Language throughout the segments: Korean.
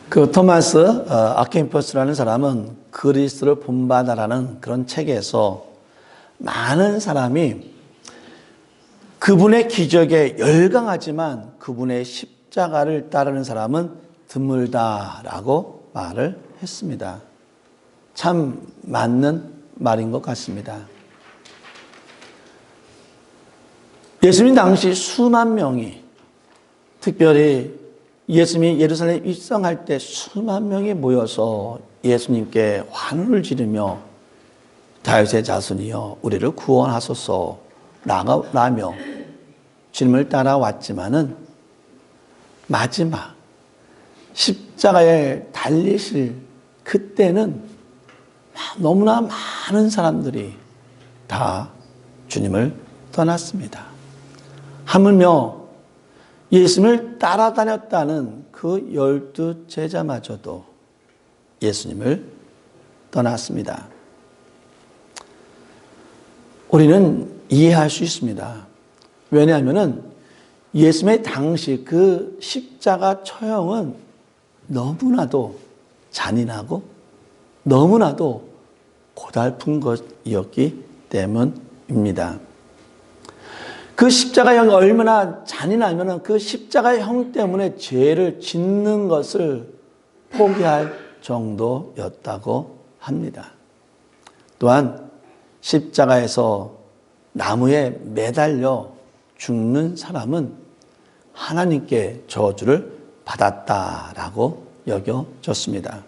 그 토마스 아퀴나스라는 사람은 그리스도를 본받아라는 그런 책에서 많은 사람이 그분의 기적에 열광하지만 그분의 십자가를 따르는 사람은 드물다라고 말을 했습니다. 참 맞는 말인 것 같습니다. 예수님 당시 수만 명이, 특별히 예수님이 예루살렘에 입성할 때 수만 명이 모여서 예수님께 환호를 지르며 다윗의 자손이여 우리를 구원하소서 라며 주님을 따라왔지만은 마지막 십자가에 달리실 그때는 너무나 많은 사람들이 다 주님을 떠났습니다. 하물며 예수님을 따라다녔다는 그 12 제자마저도 예수님을 떠났습니다. 우리는 이해할 수 있습니다. 왜냐하면 예수님의 당시 그 십자가 처형은 너무나도 잔인하고 너무나도 고달픈 것이었기 때문입니다. 그 십자가형이 얼마나 잔인하면 그 십자가형 때문에 죄를 짓는 것을 포기할 정도였다고 합니다. 또한 십자가에서 나무에 매달려 죽는 사람은 하나님께 저주를 받았다라고 여겨졌습니다.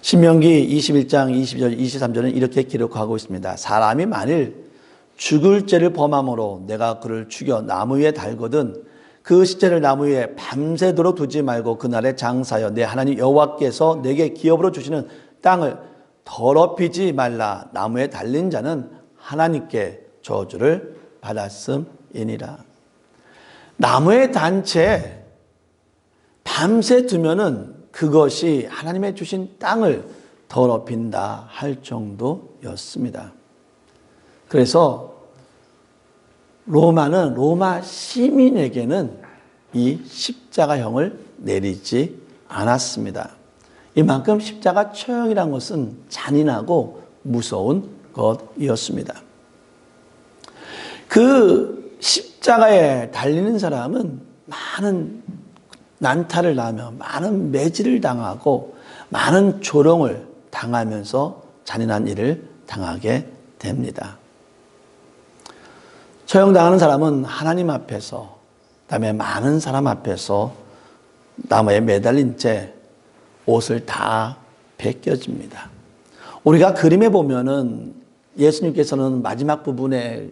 신명기 21장 22절 23절은 이렇게 기록하고 있습니다. 사람이 만일 죽을 죄를 범함으로 내가 그를 죽여 나무 위에 달거든 그 시체를 나무 위에 밤새도록 두지 말고 그날에 장사하여 내 하나님 여호와께서 내게 기업으로 주시는 땅을 더럽히지 말라. 나무에 달린 자는 하나님께 저주를 받았음이니라. 나무에 단 채 밤새 두면은 그것이 하나님의 주신 땅을 더럽힌다 할 정도였습니다. 그래서 로마는 로마 시민에게는 이 십자가형을 내리지 않았습니다. 이만큼 십자가 처형이라는 것은 잔인하고 무서운 것이었습니다. 그 십자가에 달리는 사람은 많은 난타를 당하며 많은 매질을 당하고 많은 조롱을 당하면서 잔인한 일을 당하게 됩니다. 처형당하는 사람은 하나님 앞에서, 그다음에 많은 사람 앞에서 나무에 매달린 채 옷을 다 벗겨집니다. 우리가 그림에 보면은 예수님께서는 마지막 부분에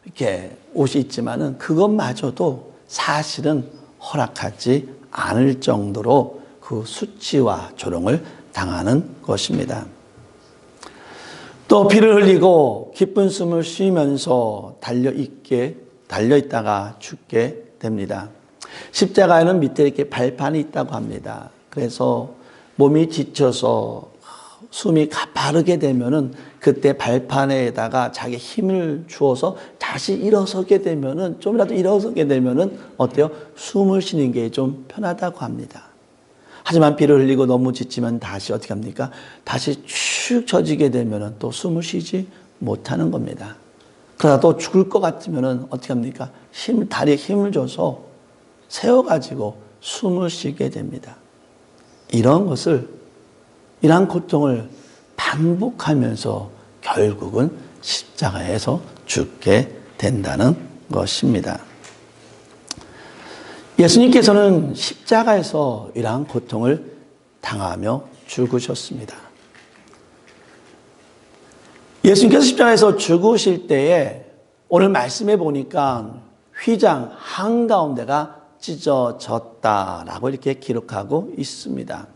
이렇게 옷이 있지만은 그것마저도 사실은 허락하지 않을 정도로 그 수치와 조롱을 당하는 것입니다. 또 피를 흘리고 깊은 숨을 쉬면서 달려있다가 죽게 됩니다. 십자가에는 밑에 이렇게 발판이 있다고 합니다. 그래서 몸이 지쳐서 숨이 가파르게 되면은 그때 발판에다가 자기 힘을 주어서 다시 일어서게 되면은 좀이라도 일어서게 되면은 어때요? 숨을 쉬는 게 좀 편하다고 합니다. 하지만 피를 흘리고 너무 지치면 다시 어떻게 합니까? 다시 축 처지게 되면은 또 숨을 쉬지 못하는 겁니다. 그러다 또 죽을 것 같으면은 어떻게 합니까? 다리에 힘을 줘서 세워가지고 숨을 쉬게 됩니다. 이런 고통을 반복하면서 결국은 십자가에서 죽게 된다는 것입니다. 예수님께서는 십자가에서 이러한 고통을 당하며 죽으셨습니다. 예수님께서 십자가에서 죽으실 때에 오늘 말씀해 보니까 휘장 한가운데가 찢어졌다라고 이렇게 기록하고 있습니다.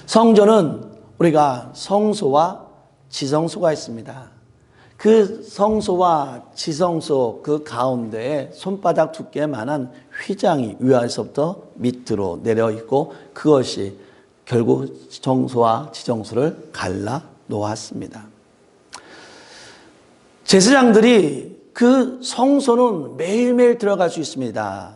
성전은 우리가 성소와 지성소가 있습니다. 그 성소와 지성소 그 가운데에 손바닥 두께만한 휘장이 위아래서부터 밑으로 내려 있고 그것이 결국 성소와 지성소를 갈라 놓았습니다. 제사장들이 그 성소는 매일매일 들어갈 수 있습니다.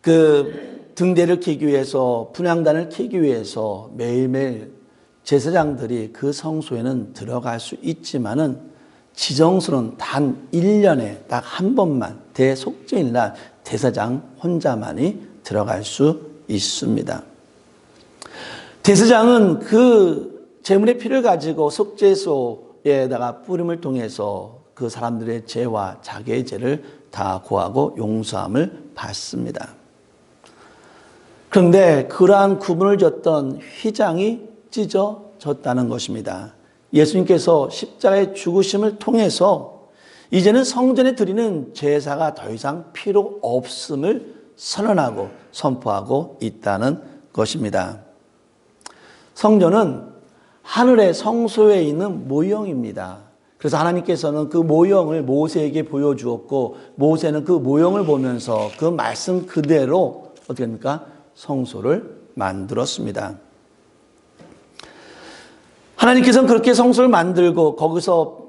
그 등대를 켜기 위해서, 분향단을 켜기 위해서 매일매일 제사장들이 그 성소에는 들어갈 수 있지만은 지정소는 단 1년에 딱 한 번만 대속죄일 날 대사장 혼자만이 들어갈 수 있습니다. 대사장은 그 제물의 피를 가지고 속죄소에다가 뿌림을 통해서 그 사람들의 죄와 자기의 죄를 다 고하고 용서함을 받습니다. 그런데 그러한 구분을 줬던 휘장이 찢어졌다는 것입니다. 예수님께서 십자가의 죽으심을 통해서 이제는 성전에 드리는 제사가 더 이상 필요 없음을 선언하고 선포하고 있다는 것입니다. 성전은 하늘의 성소에 있는 모형입니다. 그래서 하나님께서는 그 모형을 모세에게 보여주었고 모세는 그 모형을 보면서 그 말씀 그대로 어떻게 합니까? 성소를 만들었습니다. 하나님께서는 그렇게 성소를 만들고 거기서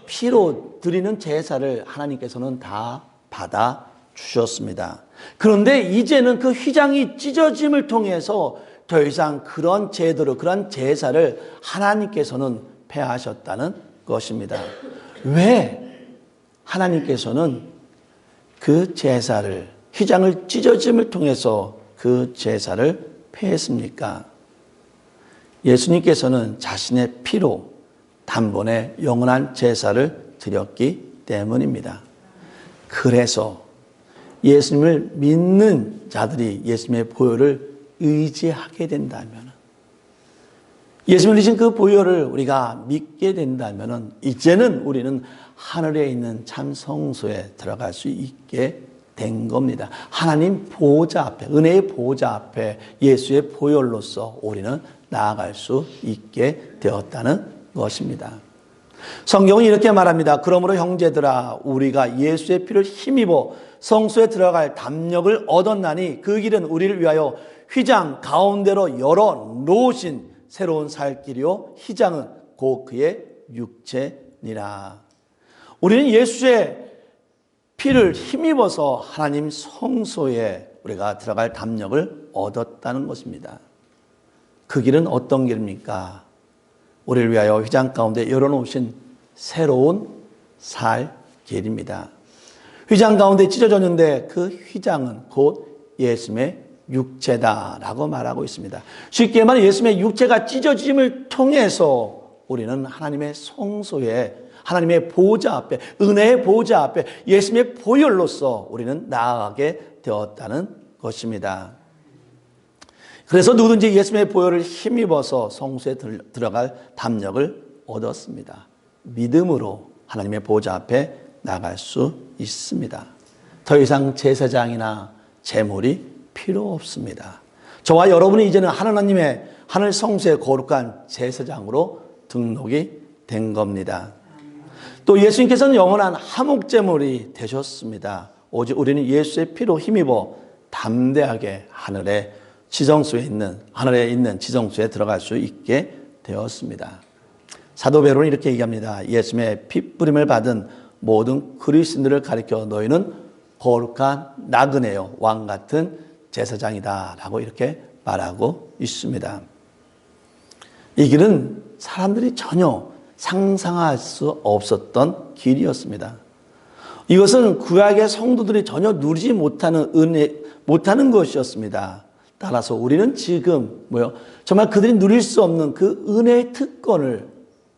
피로 드리는 제사를 하나님께서는 다 받아 주셨습니다. 그런데 이제는 그 휘장이 찢어짐을 통해서 더 이상 그런 제도로 그런 제사를 하나님께서는 폐하셨다는 것입니다. 왜 하나님께서는 그 제사를 휘장을 찢어짐을 통해서 그 제사를 폐했습니까? 예수님께서는 자신의 피로 단번에 영원한 제사를 드렸기 때문입니다. 그래서 예수님을 믿는 자들이 예수님의 보혈을 의지하게 된다면, 예수님을 주신 그 보혈을 우리가 믿게 된다면 이제는 우리는 하늘에 있는 참 성소에 들어갈 수 있게 된 겁니다. 하나님 보호자 앞에, 은혜의 보호자 앞에 예수의 보혈로서 우리는 나아갈 수 있게 되었다는 것입니다. 성경은 이렇게 말합니다. 그러므로 형제들아 우리가 예수의 피를 힘입어 성소에 들어갈 담력을 얻었나니 그 길은 우리를 위하여 휘장 가운데로 열어 놓으신 새로운 살 길이요 휘장은 곧 그의 육체니라. 우리는 예수의 피를 힘입어서 하나님 성소에 우리가 들어갈 담력을 얻었다는 것입니다. 그 길은 어떤 길입니까? 우리를 위하여 휘장 가운데 열어놓으신 새로운 살 길입니다. 휘장 가운데 찢어졌는데 그 휘장은 곧 예수님의 육체다라고 말하고 있습니다. 쉽게 말해 예수님의 육체가 찢어짐을 통해서 우리는 하나님의 성소에 하나님의 보호자 앞에 은혜의 보호자 앞에 예수님의 보혈로서 우리는 나아가게 되었다는 것입니다. 그래서 누구든지 예수님의 보혈을 힘입어서 성소에 들어갈 담력을 얻었습니다. 믿음으로 하나님의 보호자 앞에 나갈 수 있습니다. 더 이상 제사장이나 제물이 필요 없습니다. 저와 여러분이 이제는 하나님의 하늘 성소의 거룩한 제사장으로 등록이 된 겁니다. 또 예수님께서는 영원한 화목제물이 되셨습니다. 오직 우리는 예수의 피로 힘입어 담대하게 하늘에 있는 지성소에 들어갈 수 있게 되었습니다. 사도 베드로는 이렇게 얘기합니다. 예수님의 피 뿌림을 받은 모든 그리스도인들을 가리켜 너희는 거룩한 나그네요 왕 같은 제사장이다 라고 이렇게 말하고 있습니다. 이 길은 사람들이 전혀 상상할 수 없었던 길이었습니다. 이것은 구약의 성도들이 전혀 누리지 못하는 것이었습니다. 따라서 우리는 지금 정말 그들이 누릴 수 없는 그 은혜의 특권을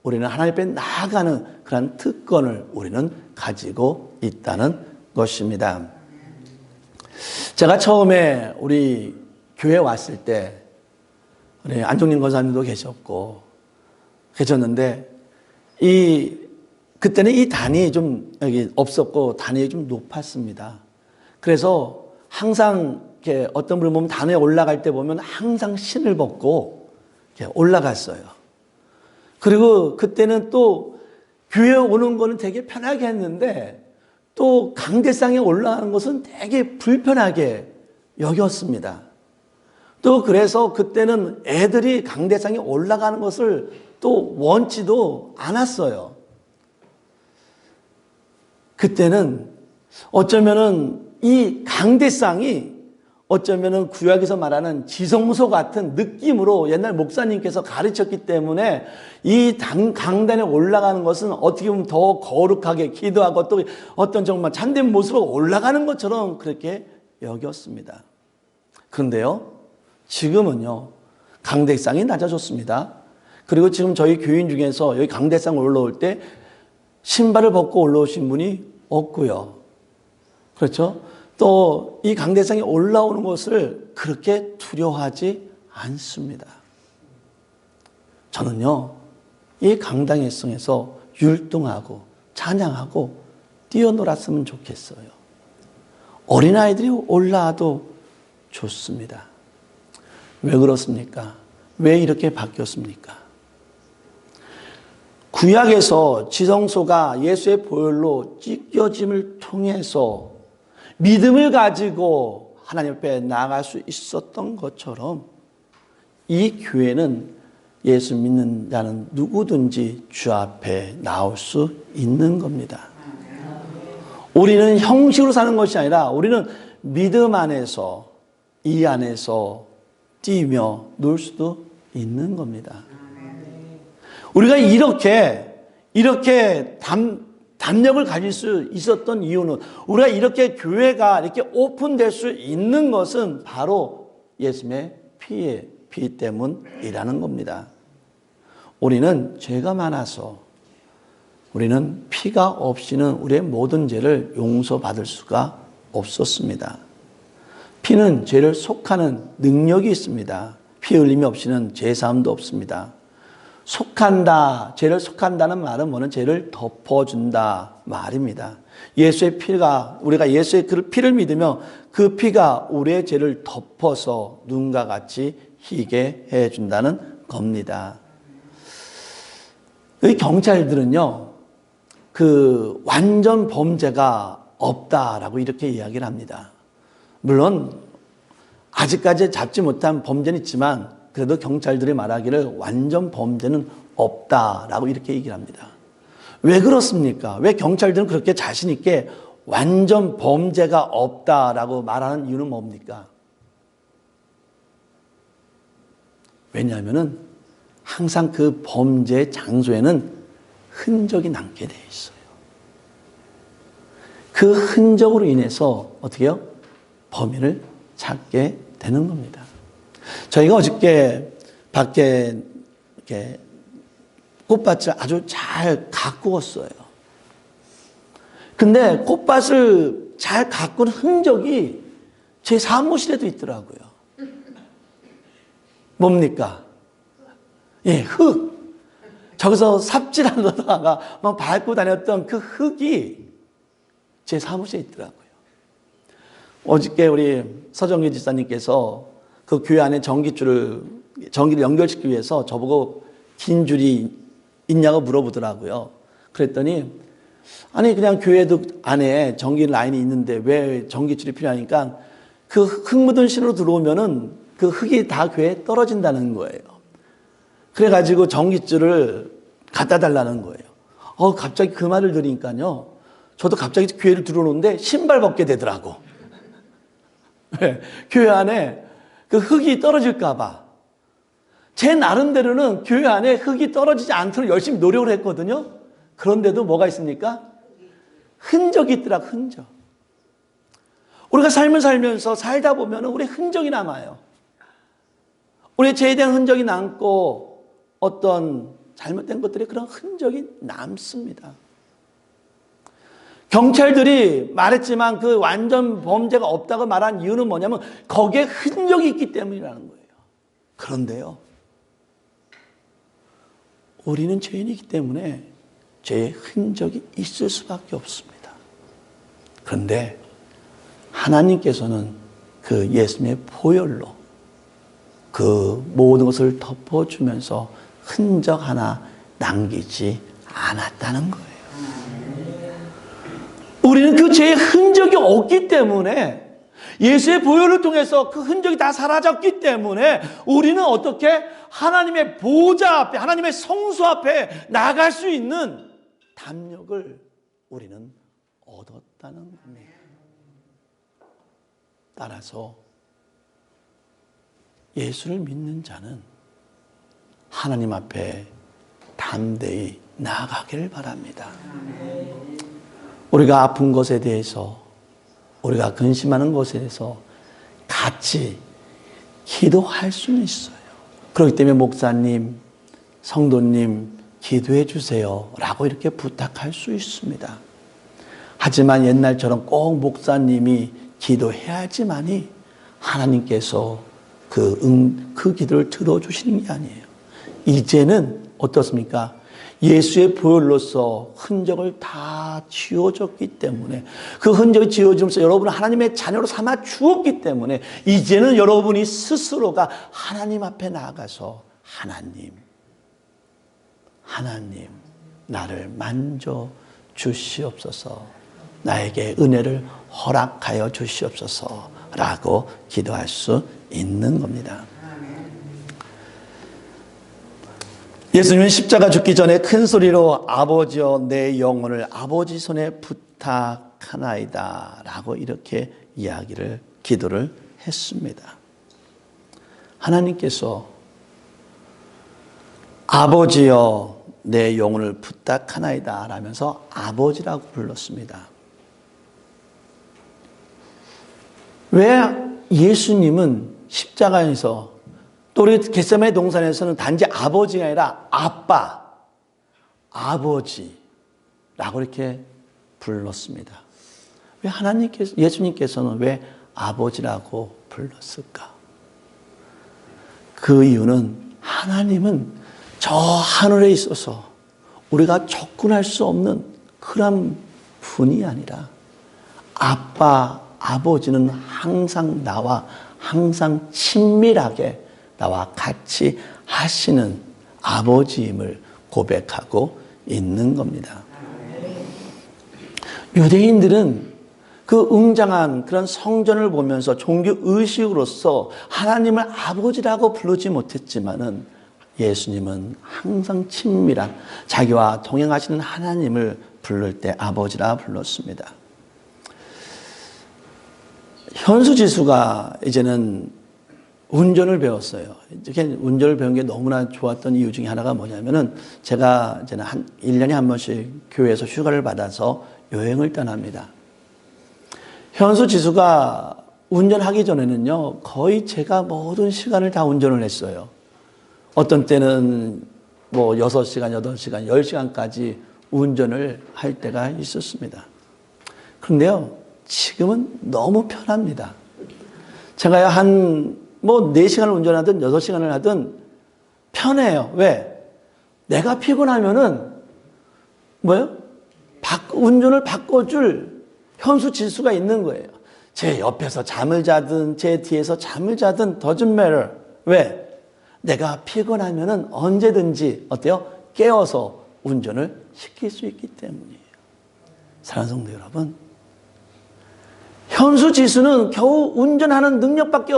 우리는 하나님 앞에 나아가는 그런 특권을 우리는 가지고 있다는 것입니다. 제가 처음에 우리 교회 왔을 때 우리 안종림 권사님도 계셨는데 그때는 이 단이 좀 여기 없었고 단이 좀 높았습니다. 그래서 항상 이렇게 어떤 분을 보면 단에 올라갈 때 보면 항상 신을 벗고 이렇게 올라갔어요. 그리고 그때는 또 교회에 오는 거는 되게 편하게 했는데 또 강대상에 올라가는 것은 되게 불편하게 여겼습니다. 또 그래서 그때는 애들이 강대상에 올라가는 것을 또 원치도 않았어요. 그때는 어쩌면은 이 강대상이 어쩌면은 구약에서 말하는 지성소 같은 느낌으로 옛날 목사님께서 가르쳤기 때문에 이 강단에 올라가는 것은 어떻게 보면 더 거룩하게 기도하고 또 어떤 정말 참된 모습으로 올라가는 것처럼 그렇게 여겼습니다. 그런데요, 지금은요, 강대상이 낮아졌습니다. 그리고 지금 저희 교인 중에서 여기 강대상 올라올 때 신발을 벗고 올라오신 분이 없고요. 그렇죠? 또 이 강대상에 올라오는 것을 그렇게 두려워하지 않습니다. 저는요, 이 강당의성에서 율동하고 찬양하고 뛰어놀았으면 좋겠어요. 어린아이들이 올라와도 좋습니다. 왜 그렇습니까? 왜 이렇게 바뀌었습니까? 구약에서 지성소가 예수의 보혈로 찢겨짐을 통해서 믿음을 가지고 하나님 앞에 나아갈 수 있었던 것처럼 이 교회는 예수 믿는 자는 누구든지 주 앞에 나올 수 있는 겁니다. 우리는 형식으로 사는 것이 아니라 우리는 믿음 안에서 이 안에서 뛰며 놀 수도 있는 겁니다. 우리가 이렇게 담력을 가질 수 있었던 이유는 우리가 이렇게 교회가 이렇게 오픈될 수 있는 것은 바로 예수님의 피 때문이라는 겁니다. 우리는 죄가 많아서 우리는 피가 없이는 우리의 모든 죄를 용서받을 수가 없었습니다. 피는 죄를 속하는 능력이 있습니다. 피 흘림이 없이는 죄사함도 없습니다. 속한다, 죄를 속한다는 말은 뭐는 죄를 덮어준다 말입니다. 예수의 피가, 우리가 예수의 그 피를 믿으며 그 피가 우리의 죄를 덮어서 눈과 같이 희게 해준다는 겁니다. 이 경찰들은요, 그 완전 범죄가 없다라고 이렇게 이야기를 합니다. 물론 아직까지 잡지 못한 범죄는 있지만 그래도 경찰들이 말하기를 완전 범죄는 없다라고 이렇게 얘기를 합니다. 왜 그렇습니까? 왜 경찰들은 그렇게 자신 있게 완전 범죄가 없다라고 말하는 이유는 뭡니까? 왜냐하면은 항상 그 범죄 장소에는 흔적이 남게 되어 있어요. 그 흔적으로 인해서 어떻게 해요? 범인을 찾게 되는 겁니다. 저희가 어저께 밖에 이렇게 꽃밭을 아주 잘 가꾸었어요. 근데 꽃밭을 잘 가꾼 흔적이 제 사무실에도 있더라고요. 뭡니까? 예, 흙. 저기서 삽질하다가 막 밟고 다녔던 그 흙이 제 사무실에 있더라고요. 어저께 우리 서정기 지사님께서 그 교회 안에 전기를 연결시키기 위해서 저보고 긴 줄이 있냐고 물어보더라고요. 그랬더니 아니 그냥 교회도 안에 전기 라인이 있는데 왜 전기줄이 필요하니까 그 흙 묻은 실로 들어오면은 그 흙이 다 교회에 떨어진다는 거예요. 그래가지고 전기줄을 갖다 달라는 거예요. 갑자기 그 말을 들으니까요. 저도 갑자기 교회를 들어오는데 신발 벗게 되더라고. 네, 교회 안에 그 흙이 떨어질까봐. 제 나름대로는 교회 안에 흙이 떨어지지 않도록 열심히 노력을 했거든요. 그런데도 뭐가 있습니까? 흔적이 있더라, 흔적. 우리가 삶을 살면서 살다 보면 우리 흔적이 남아요. 우리의 죄에 대한 흔적이 남고 어떤 잘못된 것들이 그런 흔적이 남습니다. 경찰들이 말했지만 그 완전 범죄가 없다고 말한 이유는 뭐냐면 거기에 흔적이 있기 때문이라는 거예요. 그런데요, 우리는 죄인이기 때문에 죄의 흔적이 있을 수밖에 없습니다. 그런데 하나님께서는 그 예수님의 보혈로 그 모든 것을 덮어주면서 흔적 하나 남기지 않았다는 거예요. 우리는 그 죄의 흔적이 없기 때문에 예수의 보혈을 통해서 그 흔적이 다 사라졌기 때문에 우리는 어떻게 하나님의 보좌 앞에, 하나님의 성소 앞에 나갈 수 있는 담력을 우리는 얻었다는 겁니다. 따라서 예수를 믿는 자는 하나님 앞에 담대히 나아가기를 바랍니다. 우리가 아픈 것에 대해서, 우리가 근심하는 것에 대해서 같이 기도할 수는 있어요. 그렇기 때문에 목사님, 성도님 기도해 주세요 라고 이렇게 부탁할 수 있습니다. 하지만 옛날처럼 꼭 목사님이 기도해야지만이 하나님께서 그 기도를 들어주시는 게 아니에요. 이제는 어떻습니까? 예수의 보혈로서 흔적을 다 지워졌기 때문에, 그 흔적이 지워지면서 여러분은 하나님의 자녀로 삼아 주었기 때문에 이제는 여러분이 스스로가 하나님 앞에 나아가서 하나님 나를 만져 주시옵소서, 나에게 은혜를 허락하여 주시옵소서 라고 기도할 수 있는 겁니다. 예수님은 십자가 죽기 전에 큰 소리로 아버지여 내 영혼을 아버지 손에 부탁하나이다 라고 이렇게 기도를 했습니다. 하나님께서 아버지여 내 영혼을 부탁하나이다 라면서 아버지라고 불렀습니다. 왜 예수님은 십자가에서, 또 우리 겟세마네 동산에서는 단지 아버지가 아니라 아빠, 아버지라고 이렇게 불렀습니다. 왜 예수님께서는 왜 아버지라고 불렀을까? 그 이유는 하나님은 저 하늘에 있어서 우리가 접근할 수 없는 그런 분이 아니라 아버지는 항상 항상 친밀하게 나와 같이 하시는 아버지임을 고백하고 있는 겁니다. 유대인들은 그 웅장한 그런 성전을 보면서 종교 의식으로서 하나님을 아버지라고 부르지 못했지만은 예수님은 항상 친밀한 자기와 동행하시는 하나님을 부를 때 아버지라 불렀습니다. 현수지수가 이제는 운전을 배웠어요. 이렇게 운전을 배운 게 너무나 좋았던 이유 중에 하나가 뭐냐면은, 제가 이제는 1년에 한 번씩 교회에서 휴가를 받아서 여행을 떠납니다. 현수지수가 운전하기 전에는요, 거의 제가 모든 시간을 다 운전을 했어요. 어떤 때는 6시간, 8시간, 10시간까지 운전을 할 때가 있었습니다. 그런데요, 지금은 너무 편합니다. 제가 4시간을 운전하든 6시간을 하든 편해요. 왜? 내가 피곤하면은 운전을 바꿔줄 현수 지수가 있는 거예요. 제 옆에서 잠을 자든 제 뒤에서 잠을 자든 doesn't matter. 왜? 내가 피곤하면은 언제든지 깨워서 운전을 시킬 수 있기 때문이에요. 사랑하는 성도 여러분, 현수 지수는 겨우 운전하는 능력밖에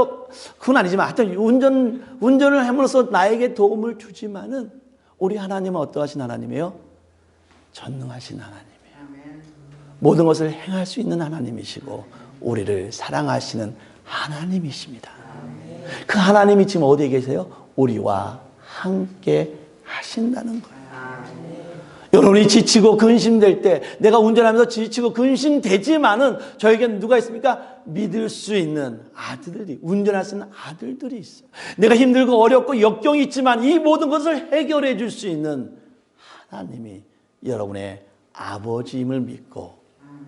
그건 아니지만 하여튼 운전을 함으로써 나에게 도움을 주지만은 우리 하나님은 어떠하신 하나님이에요? 전능하신 하나님이에요. 모든 것을 행할 수 있는 하나님이시고 우리를 사랑하시는 하나님이십니다. 그 하나님이 지금 어디에 계세요? 우리와 함께 하신다는 거예요. 여러분이 지치고 근심될 때, 내가 운전하면서 지치고 근심되지만은 저에게는 누가 있습니까? 믿을 수 있는 아들들이, 운전할 수 있는 아들들이 있어요. 내가 힘들고 어렵고 역경이 있지만 이 모든 것을 해결해 줄 수 있는 하나님이 여러분의 아버지임을 믿고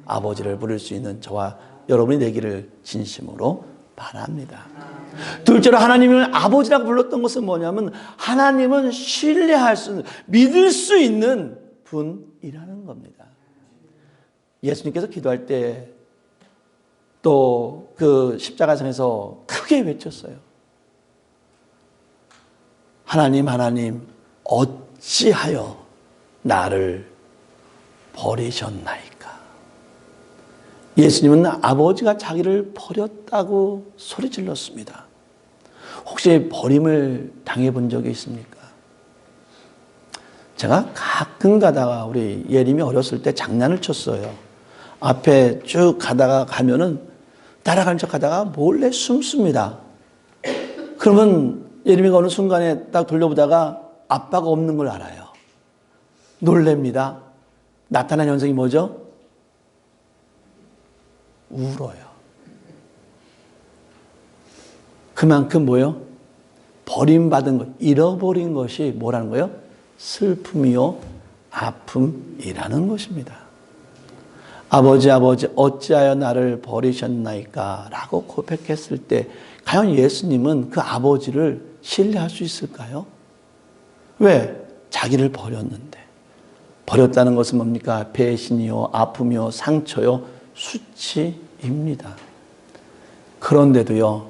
아버지를 부를 수 있는 저와 여러분이 되기를 진심으로 바랍니다. 둘째로 하나님을 아버지라고 불렀던 것은 뭐냐면, 하나님은 신뢰할 수 있는, 믿을 수 있는 분이라는 겁니다. 예수님께서 기도할 때 또 그 십자가상에서 크게 외쳤어요. 하나님, 어찌하여 나를 버리셨나이까? 예수님은 아버지가 자기를 버렸다고 소리질렀습니다. 혹시 버림을 당해본 적이 있습니까? 제가 가끔 가다가 우리 예림이 어렸을 때 장난을 쳤어요. 앞에 쭉 가면은 따라가는 척 하다가 몰래 숨습니다. 그러면 예레미야가 어느 순간에 딱 돌려보다가 아빠가 없는 걸 알아요. 놀랍니다. 나타난 현상이 뭐죠? 울어요. 그만큼 뭐요? 버림받은 것, 잃어버린 것이 뭐라는 거예요? 슬픔이요, 아픔이라는 것입니다. 아버지, 아버지, 어찌하여 나를 버리셨나이까? 라고 고백했을 때, 과연 예수님은 그 아버지를 신뢰할 수 있을까요? 왜? 자기를 버렸는데. 버렸다는 것은 뭡니까? 배신이요, 아픔이요, 상처요, 수치입니다. 그런데도요,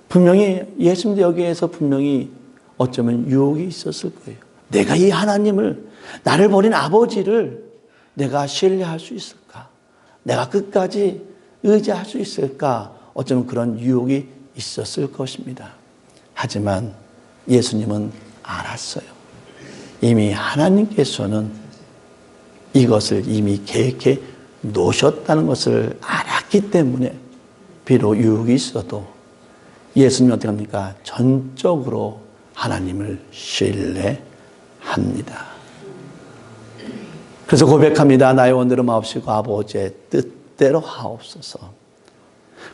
분명히 예수님도 여기에서 분명히 어쩌면 유혹이 있었을 거예요. 내가 이 하나님을, 나를 버린 아버지를 내가 신뢰할 수 있을까? 내가 끝까지 의지할 수 있을까? 어쩌면 그런 유혹이 있었을 것입니다. 하지만 예수님은 알았어요. 이미 하나님께서는 이것을 이미 계획해 놓으셨다는 것을 알았기 때문에 비록 유혹이 있어도 예수님은 어떻게 합니까? 전적으로 하나님을 신뢰합니다. 그래서 고백합니다. 나의 원대로 마옵시고 아버지의 뜻대로 하옵소서.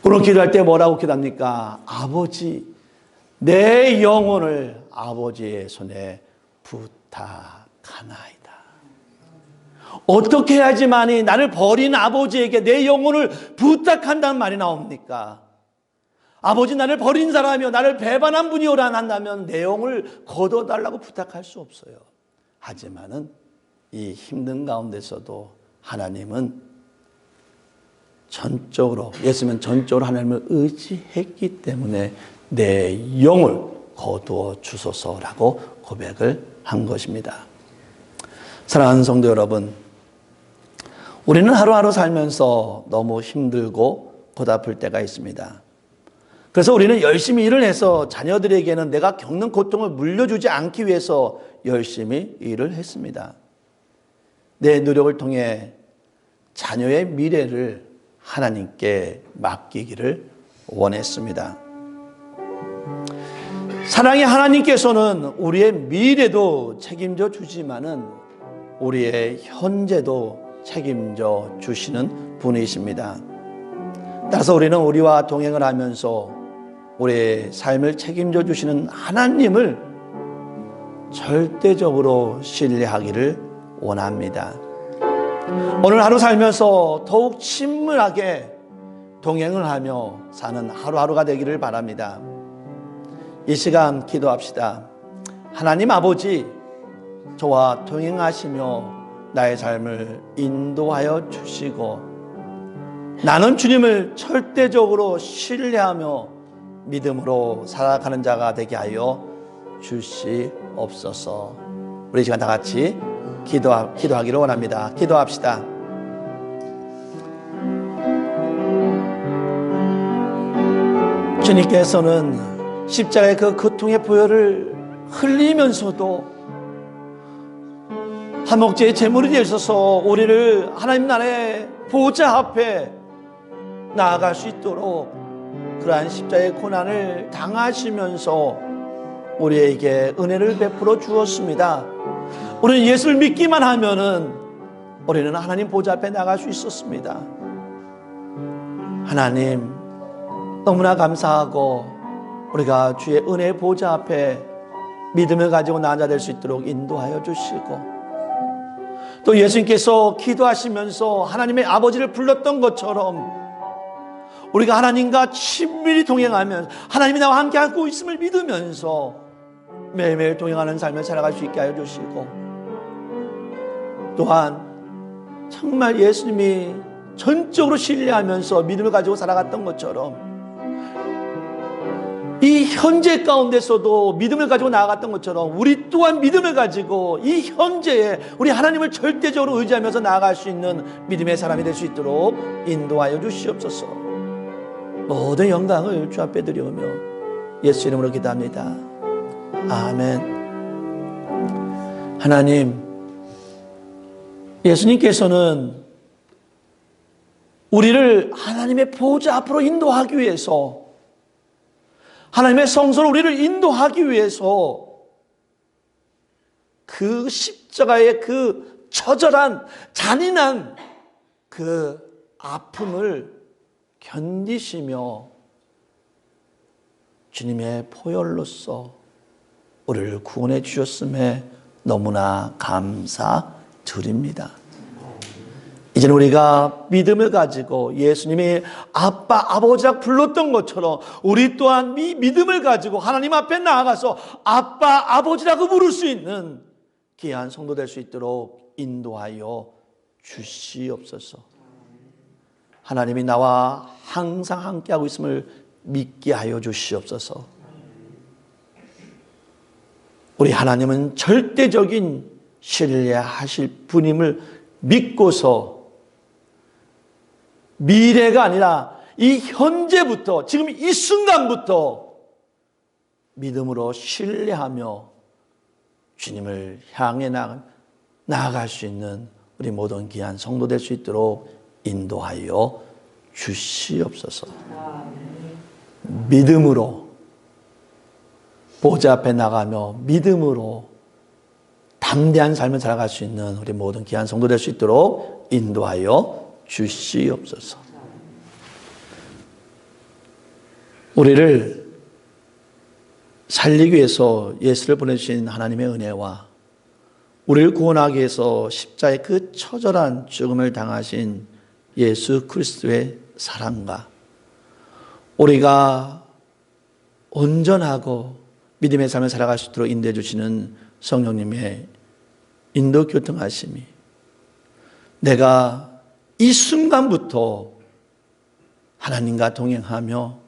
그럼 기도할 때 뭐라고 기도합니까? 아버지, 내 영혼을 아버지의 손에 부탁하나이다. 어떻게 해야지만이 나를 버린 아버지에게 내 영혼을 부탁한다는 말이 나옵니까? 아버지, 나를 버린 사람이요, 나를 배반한 분이오라 한다면 내 영혼을 거둬달라고 부탁할 수 없어요. 하지만은 이 힘든 가운데서도 하나님은 전적으로, 예수님은 전적으로 하나님을 의지했기 때문에 내 영을 거두어 주소서라고 고백을 한 것입니다. 사랑하는 성도 여러분, 우리는 하루하루 살면서 너무 힘들고 고달플 때가 있습니다. 그래서 우리는 열심히 일을 해서 자녀들에게는 내가 겪는 고통을 물려주지 않기 위해서 열심히 일을 했습니다. 내 노력을 통해 자녀의 미래를 하나님께 맡기기를 원했습니다. 사랑의 하나님께서는 우리의 미래도 책임져 주지만은 우리의 현재도 책임져 주시는 분이십니다. 따라서 우리는 우리와 동행을 하면서 우리의 삶을 책임져 주시는 하나님을 절대적으로 신뢰하기를 원합니다. 오늘 하루 살면서 더욱 친밀하게 동행을 하며 사는 하루하루가 되기를 바랍니다. 이 시간 기도합시다. 하나님 아버지, 저와 동행하시며 나의 삶을 인도하여 주시고 나는 주님을 절대적으로 신뢰하며 믿음으로 살아가는 자가 되게 하여 주시옵소서. 우리 이 시간 다 같이 기도하기를 원합니다. 기도합시다. 주님께서는 십자가의 그 고통의 보혈을 흘리면서도 화목제의 제물이 되셔서 우리를 하나님 나라의 보좌 앞에 나아갈 수 있도록 그러한 십자가의 고난을 당하시면서 우리에게 은혜를 베풀어 주었습니다. 우리는 예수를 믿기만 하면은 우리는 하나님 보좌 앞에 나갈 수 있었습니다. 하나님, 너무나 감사하고 우리가 주의 은혜의 보좌 앞에 믿음을 가지고 나아가 될 수 있도록 인도하여 주시고, 또 예수님께서 기도하시면서 하나님의 아버지를 불렀던 것처럼 우리가 하나님과 친밀히 동행하면서 하나님이 나와 함께하고 있음을 믿으면서 매일매일 동행하는 삶을 살아갈 수 있게 하여 주시고, 또한 정말 예수님이 전적으로 신뢰하면서 믿음을 가지고 살아갔던 것처럼 이 현재 가운데서도 믿음을 가지고 나아갔던 것처럼 우리 또한 믿음을 가지고 이 현재에 우리 하나님을 절대적으로 의지하면서 나아갈 수 있는 믿음의 사람이 될 수 있도록 인도하여 주시옵소서. 모든 영광을 주 앞에 드리오며 예수 이름으로 기도합니다. 아멘. 하나님, 예수님께서는 우리를 하나님의 보좌 앞으로 인도하기 위해서 하나님의 성소로 우리를 인도하기 위해서 그 십자가의 그 처절한 잔인한 그 아픔을 견디시며 주님의 보혈로서 우리를 구원해 주셨음에 너무나 감사드립니다. 이제는 우리가 믿음을 가지고 예수님이 아빠, 아버지라 불렀던 것처럼 우리 또한 이 믿음을 가지고 하나님 앞에 나아가서 아빠, 아버지라고 부를 수 있는 귀한 성도 될 수 있도록 인도하여 주시옵소서. 하나님이 나와 항상 함께하고 있음을 믿게 하여 주시옵소서. 우리 하나님은 절대적인 신뢰하실 분임을 믿고서 미래가 아니라 이 현재부터, 지금 이 순간부터 믿음으로 신뢰하며 주님을 향해 나아갈 수 있는 우리 모든 귀한 성도 될 수 있도록 인도하여 주시옵소서. 믿음으로 보좌 앞에 나가며 믿음으로 담대한 삶을 살아갈 수 있는 우리 모든 귀한 성도 될 수 있도록 인도하여 주시옵소서. 우리를 살리기 위해서 예수를 보내주신 하나님의 은혜와 우리를 구원하기 위해서 십자가의 그 처절한 죽음을 당하신 예수 그리스도의 사랑과 우리가 온전하고 믿음의 삶을 살아갈 수 있도록 인도해 주시는 성령님의 인도 교통하심이 내가 이 순간부터 하나님과 동행하며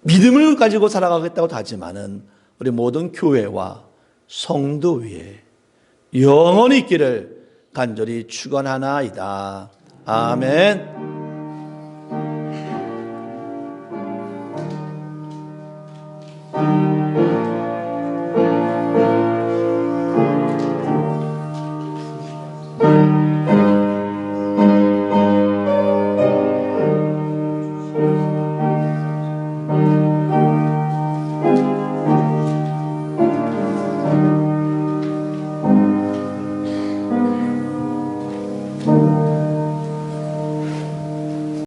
믿음을 가지고 살아가겠다고 하지만은 우리 모든 교회와 성도 위에 영원히 있기를 간절히 축원하나이다. 아멘.